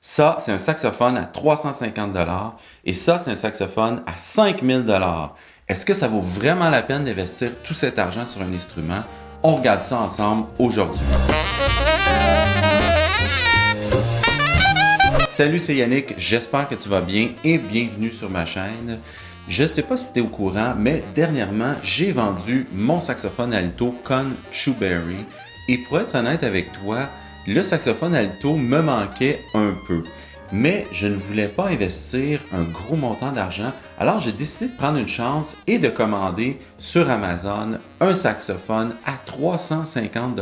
Ça, c'est un saxophone à 350 et ça, c'est un saxophone à 5000 $. Est-ce que ça vaut vraiment la peine d'investir tout cet argent sur un instrument? On regarde ça ensemble aujourd'hui. Salut, c'est Yannick, j'espère que tu vas bien et bienvenue sur ma chaîne. Je ne sais pas si tu es au courant, mais dernièrement, j'ai vendu mon saxophone alto Conn Shoeberry. Et pour être honnête avec toi, le saxophone alto me manquait un peu. Mais je ne voulais pas investir un gros montant d'argent, alors j'ai décidé de prendre une chance et de commander sur Amazon un saxophone à 350 $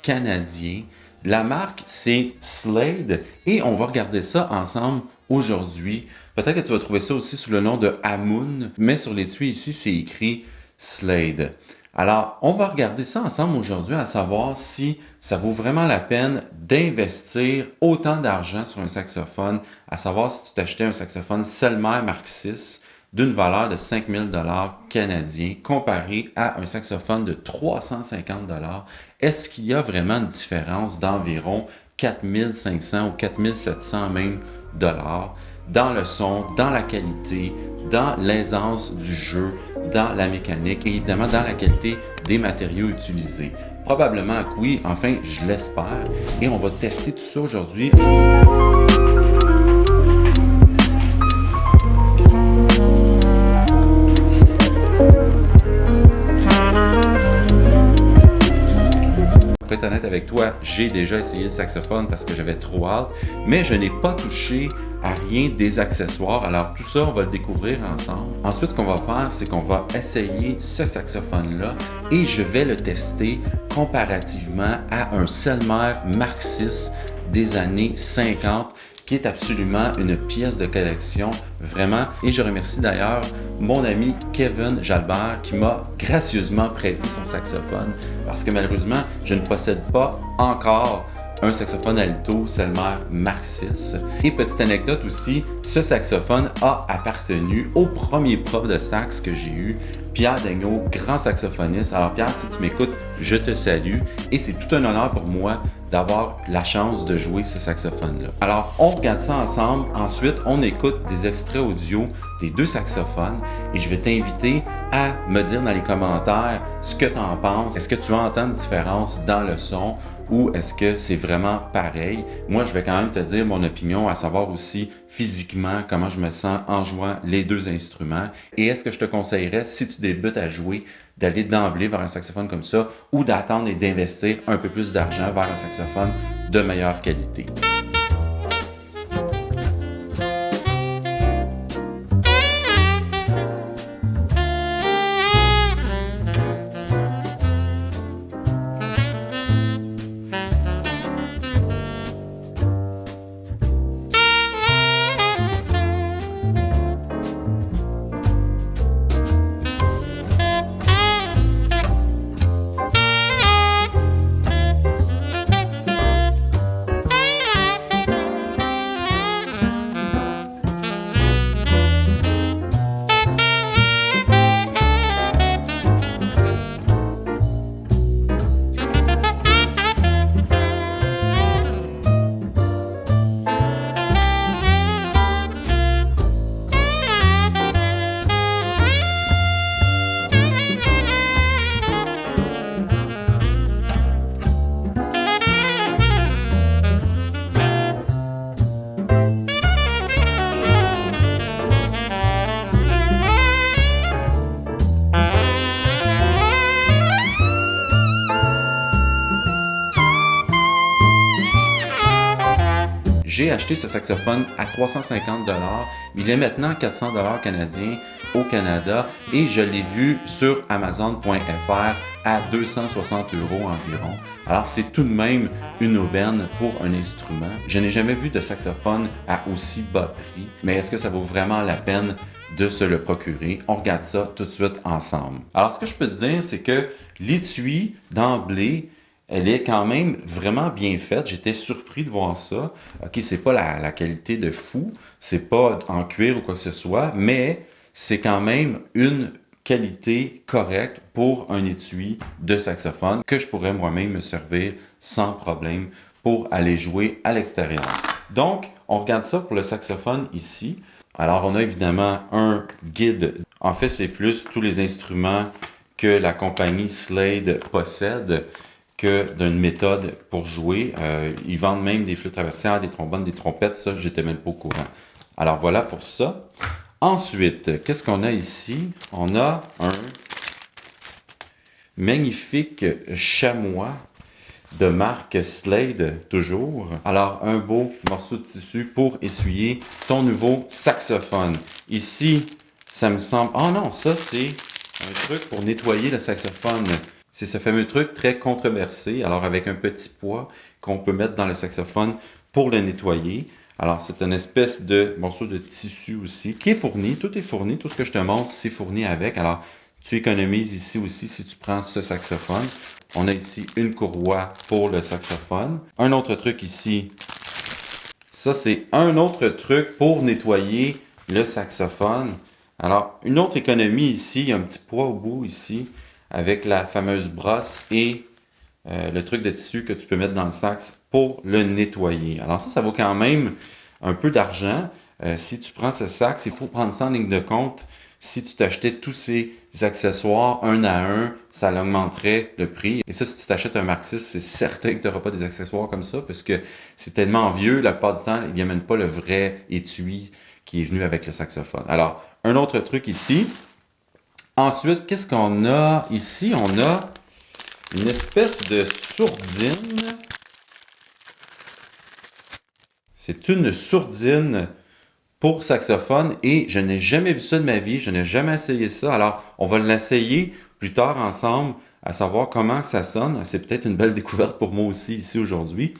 canadiens. La marque, c'est Slade et on va regarder ça ensemble aujourd'hui. Peut-être que tu vas trouver ça aussi sous le nom de Amoon, mais sur l'étui ici, c'est écrit Slade. Alors, on va regarder ça ensemble aujourd'hui à savoir si ça vaut vraiment la peine d'investir autant d'argent sur un saxophone, à savoir si tu t'achetais un saxophone Selmer Mark VI d'une valeur de 5000 $ canadiens comparé à un saxophone de 350 $. Est-ce qu'il y a vraiment une différence d'environ 4500 ou 4700 même dollars dans le son, dans la qualité, dans l'aisance du jeu, dans la mécanique et évidemment dans la qualité des matériaux utilisés? Probablement que oui, enfin je l'espère, et on va tester tout ça aujourd'hui. Pour être honnête avec toi, j'ai déjà essayé le saxophone parce que j'avais trop hâte, mais je n'ai pas touché à rien des accessoires. Alors tout ça, on va le découvrir ensemble. Ensuite, ce qu'on va faire, c'est qu'on va essayer ce saxophone-là et je vais le tester comparativement à un Selmer Mark VI des années 50, qui est absolument une pièce de collection, vraiment. Et je remercie d'ailleurs mon ami Kevin Jalbert qui m'a gracieusement prêté son saxophone parce que malheureusement, je ne possède pas encore un saxophone alto Selmer Mark VI. Et petite anecdote aussi, ce saxophone a appartenu au premier prof de sax que j'ai eu, Pierre Daigneault, grand saxophoniste. Alors Pierre, si tu m'écoutes, je te salue et c'est tout un honneur pour moi d'avoir la chance de jouer ce saxophone-là. Alors, on regarde ça ensemble. Ensuite, on écoute des extraits audio des deux saxophones et je vais t'inviter à me dire dans les commentaires ce que tu en penses. Est-ce que tu entends une différence dans le son ou est-ce que c'est vraiment pareil? Moi, je vais quand même te dire mon opinion, à savoir aussi physiquement comment je me sens en jouant les deux instruments. Et est-ce que je te conseillerais, si tu débutes à jouer, d'aller d'emblée vers un saxophone comme ça ou d'attendre et d'investir un peu plus d'argent vers un saxophone de meilleure qualité? J'ai acheté ce saxophone à 350 $, mais il est maintenant 400 $ canadiens au Canada et je l'ai vu sur Amazon.fr à 260 € environ. Alors c'est tout de même une aubaine pour un instrument. Je n'ai jamais vu de saxophone à aussi bas prix, mais est-ce que ça vaut vraiment la peine de se le procurer? On regarde ça tout de suite ensemble. Alors ce que je peux te dire, c'est que l'étui d'emblée, elle est quand même vraiment bien faite. J'étais surpris de voir ça. OK, c'est pas la qualité de fou, c'est pas en cuir ou quoi que ce soit, mais c'est quand même une qualité correcte pour un étui de saxophone que je pourrais moi-même me servir sans problème pour aller jouer à l'extérieur. Donc, on regarde ça pour le saxophone ici. Alors, on a évidemment un guide. En fait, c'est plus tous les instruments que la compagnie Slade possède que d'une méthode pour jouer. Ils vendent même des flûtes traversières, des trombones, des trompettes. Ça, j'étais même pas au courant. Alors, voilà pour ça. Ensuite, qu'est-ce qu'on a ici? On a un magnifique chamois de marque Slade, toujours. Alors, un beau morceau de tissu pour essuyer ton nouveau saxophone. Ici, ça me semble... Oh non, ça, c'est un truc pour nettoyer le saxophone. C'est ce fameux truc très controversé, alors avec un petit poids qu'on peut mettre dans le saxophone pour le nettoyer. Alors, c'est une espèce de morceau de tissu aussi qui est fourni. Tout est fourni. Tout ce que je te montre, c'est fourni avec. Alors, tu économises ici aussi si tu prends ce saxophone. On a ici une courroie pour le saxophone. Un autre truc ici, ça c'est un autre truc pour nettoyer le saxophone. Alors, une autre économie ici, il y a un petit poids au bout ici avec la fameuse brosse et le truc de tissu que tu peux mettre dans le sax pour le nettoyer. Alors ça vaut quand même un peu d'argent. Si tu prends ce sax, il faut prendre ça en ligne de compte. Si tu t'achetais tous ces accessoires un à un, ça augmenterait le prix. Et ça, si tu t'achètes un Marxis, c'est certain que tu n'auras pas des accessoires comme ça parce que c'est tellement vieux, la plupart du temps, il n'y a même pas le vrai étui qui est venu avec le saxophone. Alors, un autre truc ici. Ensuite, qu'est-ce qu'on a ici? On a une espèce de sourdine. C'est une sourdine pour saxophone et je n'ai jamais vu ça de ma vie, je n'ai jamais essayé ça. Alors, on va l'essayer plus tard ensemble à savoir comment ça sonne. C'est peut-être une belle découverte pour moi aussi ici aujourd'hui.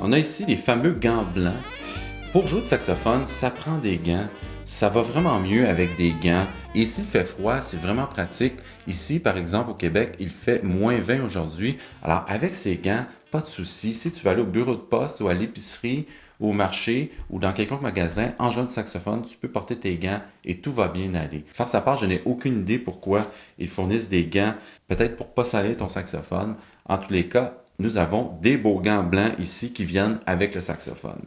On a ici les fameux gants blancs. Pour jouer de saxophone, ça prend des gants. Ça va vraiment mieux avec des gants. Et s'il fait froid, c'est vraiment pratique. Ici, par exemple, au Québec, il fait moins 20 aujourd'hui. Alors, avec ces gants, pas de souci. Si tu vas aller au bureau de poste ou à l'épicerie ou au marché ou dans quelconque magasin, en jouant du saxophone, tu peux porter tes gants et tout va bien aller. Face à part, je n'ai aucune idée pourquoi ils fournissent des gants, peut-être pour pas salir ton saxophone. En tous les cas, nous avons des beaux gants blancs ici qui viennent avec le saxophone.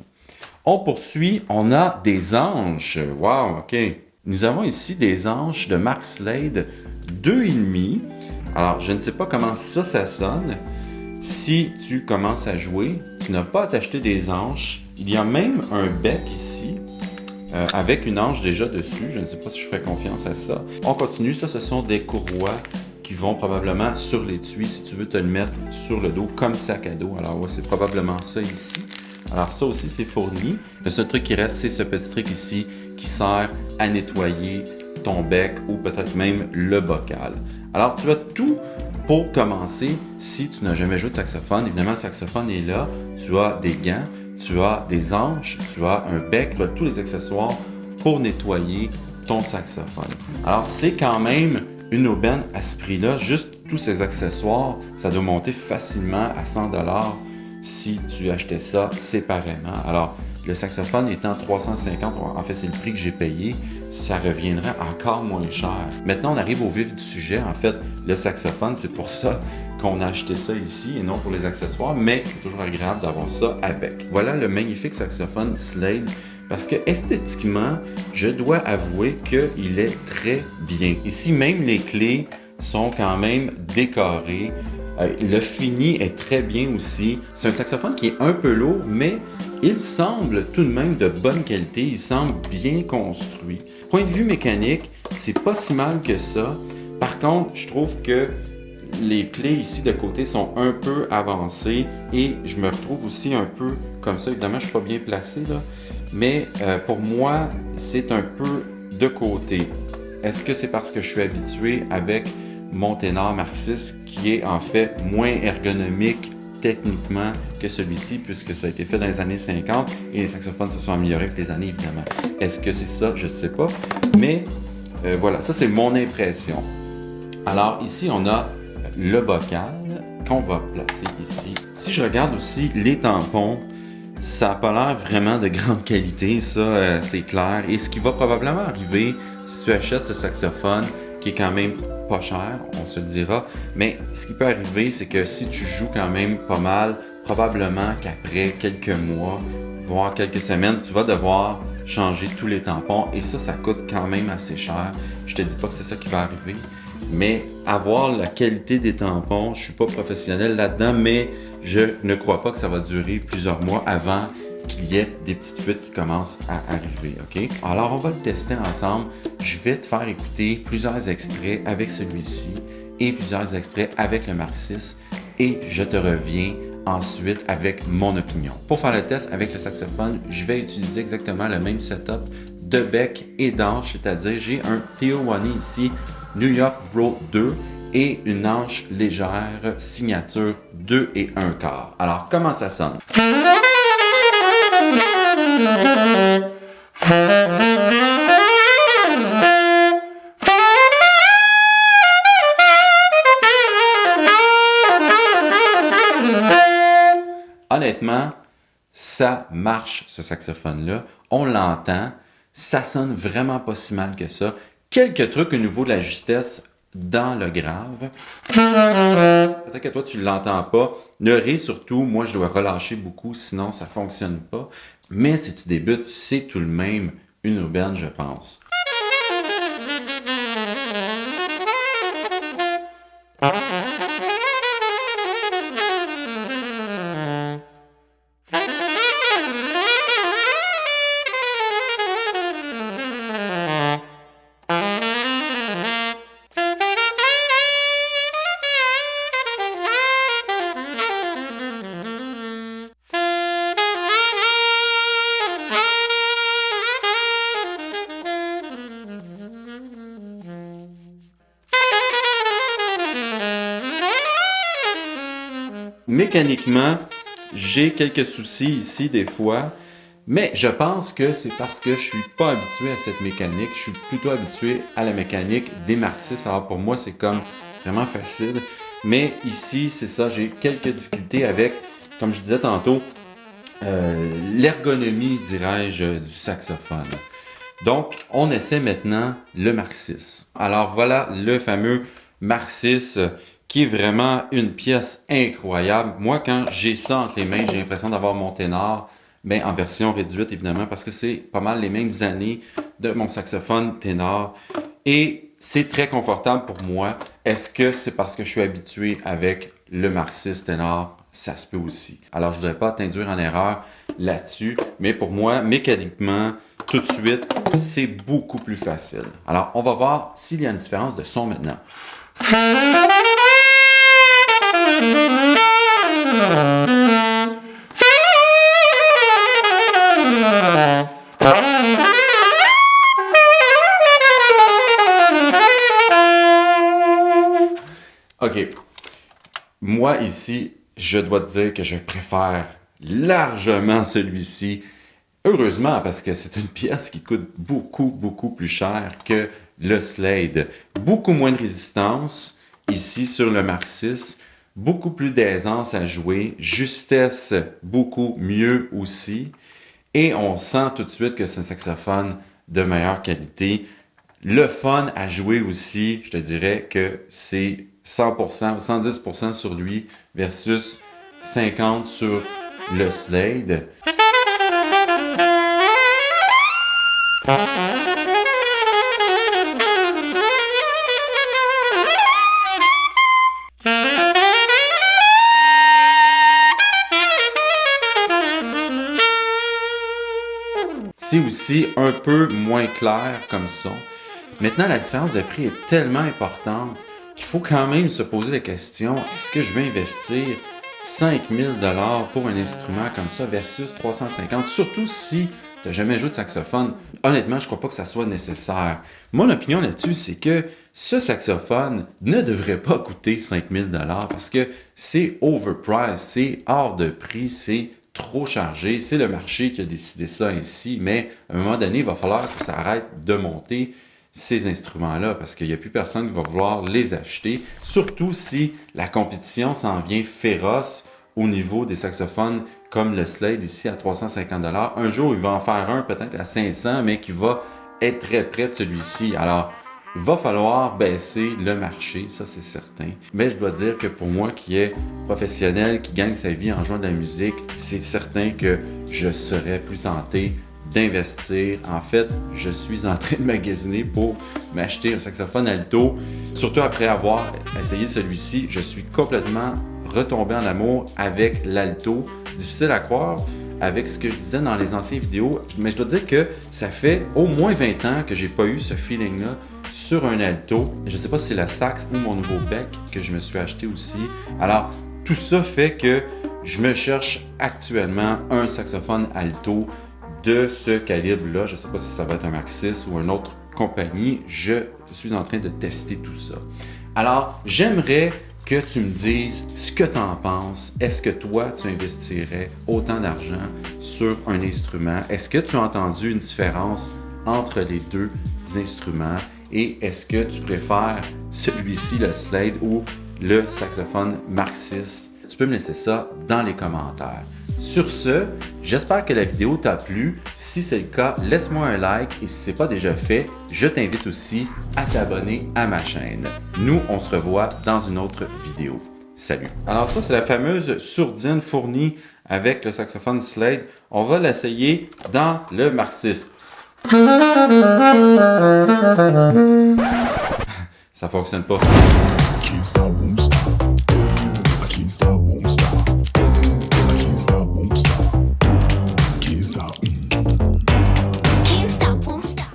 On poursuit, on a des anches. Wow, OK. Nous avons ici des anches de marque Slade 2,5. Alors, je ne sais pas comment ça sonne. Si tu commences à jouer, tu n'as pas à t'acheter des anches. Il y a même un bec ici avec une anche déjà dessus. Je ne sais pas si je ferai confiance à ça. On continue. Ça, ce sont des courroies qui vont probablement sur l'étui si tu veux te le mettre sur le dos comme sac à dos. Alors, ouais, c'est probablement ça ici. Alors ça aussi, c'est fourni. Le seul truc qui reste, c'est ce petit truc ici qui sert à nettoyer ton bec ou peut-être même le bocal. Alors, tu as tout pour commencer si tu n'as jamais joué de saxophone. Évidemment, le saxophone est là. Tu as des gants, tu as des anches, tu as un bec, tu as tous les accessoires pour nettoyer ton saxophone. Alors, c'est quand même une aubaine à ce prix-là. Juste tous ces accessoires, ça doit monter facilement à 100 $ si tu achetais ça séparément. Alors, le saxophone étant 350, en fait, c'est le prix que j'ai payé, ça reviendrait encore moins cher. Maintenant, on arrive au vif du sujet. En fait, le saxophone, c'est pour ça qu'on a acheté ça ici et non pour les accessoires, mais c'est toujours agréable d'avoir ça avec. Voilà le magnifique saxophone Slade, parce que esthétiquement, je dois avouer qu'il est très bien. Ici, même les clés sont quand même décorées. Le fini est très bien aussi. C'est un saxophone qui est un peu lourd, mais il semble tout de même de bonne qualité. Il semble bien construit. Point de vue mécanique, c'est pas si mal que ça. Par contre, je trouve que les clés ici de côté sont un peu avancées et je me retrouve aussi un peu comme ça. Évidemment, je suis pas bien placé là, mais pour moi, c'est un peu de côté. Est-ce que c'est parce que je suis habitué avec mon ténor Marcis qui est en fait moins ergonomique techniquement que celui-ci puisque ça a été fait dans les années 50 et les saxophones se sont améliorés avec les années évidemment. Est-ce que c'est ça? Je ne sais pas. Mais voilà, ça c'est mon impression. Alors ici on a le bocal qu'on va placer ici. Si je regarde aussi les tampons, ça n'a pas l'air vraiment de grande qualité, ça c'est clair. Et ce qui va probablement arriver si tu achètes ce saxophone, qui est quand même pas cher, on se le dira, mais ce qui peut arriver, c'est que si tu joues quand même pas mal, probablement qu'après quelques mois, voire quelques semaines, tu vas devoir changer tous les tampons et ça coûte quand même assez cher. Je te dis pas que c'est ça qui va arriver, mais avoir la qualité des tampons, je suis pas professionnel là-dedans, mais je ne crois pas que ça va durer plusieurs mois avant qu'il y ait des petites fuites qui commencent à arriver, ok? Alors, on va le tester ensemble. Je vais te faire écouter plusieurs extraits avec celui-ci et plusieurs extraits avec le Marcis et je te reviens ensuite avec mon opinion. Pour faire le test avec le saxophone, je vais utiliser exactement le même setup de bec et d'anche, c'est-à-dire j'ai un Theo One ici, New York Bro 2 et une anche légère signature 2 et 1 quart. Alors, comment ça sonne? Honnêtement, ça marche ce saxophone-là. On l'entend. Ça sonne vraiment pas si mal que ça. Quelques trucs au niveau de la justesse dans le grave. Peut-être que toi, tu ne l'entends pas. Le ré, surtout, moi, je dois relâcher beaucoup, sinon ça ne fonctionne pas. Mais si tu débutes, c'est tout de même une aubaine, je pense. Mécaniquement, j'ai quelques soucis ici des fois, mais je pense que c'est parce que je suis pas habitué à cette mécanique. Je suis plutôt habitué à la mécanique des Marcis. Alors pour moi, c'est comme vraiment facile. Mais ici, c'est ça, j'ai quelques difficultés avec, comme je disais tantôt, l'ergonomie, dirais-je, du saxophone. Donc, on essaie maintenant le Marcis. Alors voilà le fameux Marcis qui est vraiment une pièce incroyable. Moi, quand j'ai ça entre les mains, j'ai l'impression d'avoir mon ténor, mais en version réduite, évidemment, parce que c'est pas mal les mêmes années de mon saxophone ténor. Et c'est très confortable pour moi. Est-ce que c'est parce que je suis habitué avec le Marcis ténor? Ça se peut aussi. Alors, je ne voudrais pas t'induire en erreur là-dessus, mais pour moi, mécaniquement, tout de suite, c'est beaucoup plus facile. Alors, on va voir s'il y a une différence de son maintenant. OK. Moi, ici, je dois te dire que je préfère largement celui-ci. Heureusement, parce que c'est une pièce qui coûte beaucoup, beaucoup plus cher que le Slade. Beaucoup moins de résistance ici sur le Marcis. Beaucoup plus d'aisance à jouer. Justesse beaucoup mieux aussi. Et on sent tout de suite que c'est un saxophone de meilleure qualité. Le fun à jouer aussi, je te dirais que c'est 100%, 110% sur lui versus 50% sur le Slade. C'est aussi un peu moins clair comme son. Maintenant, la différence de prix est tellement importante qu'il faut quand même se poser la question, est-ce que je vais investir 5000 $ pour un instrument comme ça versus 350, surtout si tu n'as jamais joué de saxophone? Honnêtement, je ne crois pas que ça soit nécessaire. Mon opinion là-dessus, c'est que ce saxophone ne devrait pas coûter 5000 $ parce que c'est overpriced, c'est hors de prix, c'est trop chargé. C'est le marché qui a décidé ça ainsi, mais à un moment donné, il va falloir que ça arrête de monter ces instruments-là parce qu'il n'y a plus personne qui va vouloir les acheter, surtout si la compétition s'en vient féroce au niveau des saxophones comme le Slade ici à 350 $. Un jour, il va en faire un peut-être à 500, mais qui va être très près de celui-ci. Alors, il va falloir baisser le marché, ça c'est certain. Mais je dois dire que pour moi qui est professionnel, qui gagne sa vie en jouant de la musique, c'est certain que je serais plus tenté d'investir. En fait, je suis en train de magasiner pour m'acheter un saxophone alto. Surtout après avoir essayé celui-ci, je suis complètement retombé en amour avec l'alto. Difficile à croire avec ce que je disais dans les anciennes vidéos, mais je dois dire que ça fait au moins 20 ans que j'ai pas eu ce feeling-là sur un alto. Je ne sais pas si c'est la sax ou mon nouveau bec que je me suis acheté aussi. Alors, tout ça fait que je me cherche actuellement un saxophone alto de ce calibre-là. Je ne sais pas si ça va être un Maxis ou une autre compagnie. Je suis en train de tester tout ça. Alors, j'aimerais que tu me dises ce que tu en penses. Est-ce que toi, tu investirais autant d'argent sur un instrument? Est-ce que tu as entendu une différence entre les deux instruments? Et est-ce que tu préfères celui-ci, le Slade, ou le saxophone Maxis? Tu peux me laisser ça dans les commentaires. Sur ce, j'espère que la vidéo t'a plu. Si c'est le cas, laisse-moi un like et si ce n'est pas déjà fait, je t'invite aussi à t'abonner à ma chaîne. Nous, on se revoit dans une autre vidéo. Salut! Alors ça, c'est la fameuse sourdine fournie avec le saxophone Slade. On va l'essayer dans le Maxis. Ça fonctionne pas.